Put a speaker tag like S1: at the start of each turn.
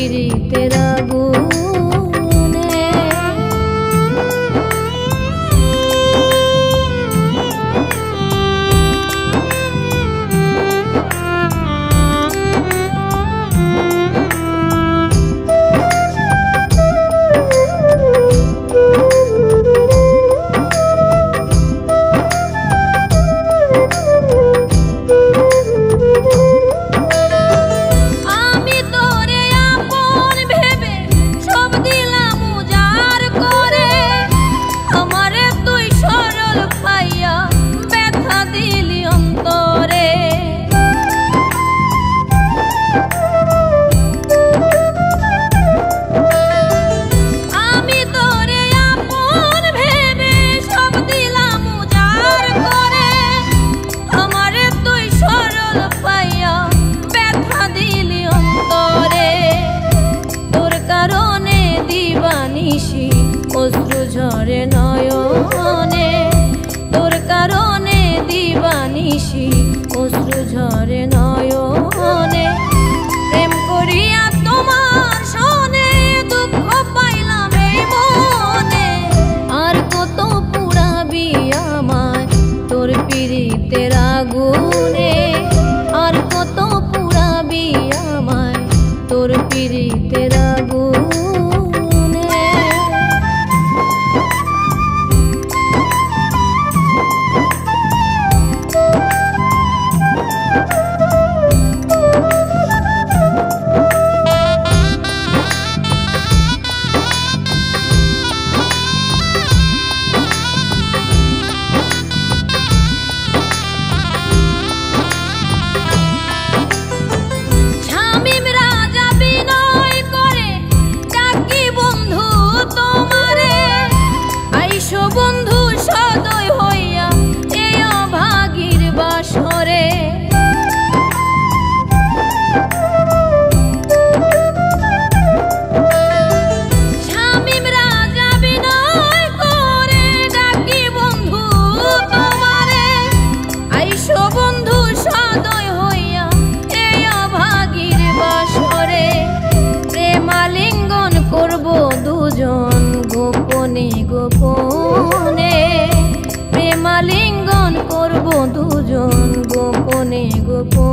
S1: পিরিতের আগুনে। অশ্রু ঝরে নয়নে, তোর কারণে দিবানিশি অশ্রু ঝরে নয়নে। প্রেম করিয়া তোমার সনে দুঃখ পাইলাম এই মনে, আর কত পুরাবি আমায় তোর পিরিতের আগুনে, আর কত পুরাবি আমায় তোর পিরিতের আগুনে। বন্ধু সদয় হইয়া এই অভাগীর বাসরে, শামীম রাজা বিনয় করে ডাকি বন্ধু তোমারে। আইসো বন্ধু সদয় হইয়া এই অভাগীর বাসরে, প্রেমালিঙ্গন করব দুজন গোপনে গোপনে, প্রেমালিঙ্গন করব দুজন গোপনে গোপনে।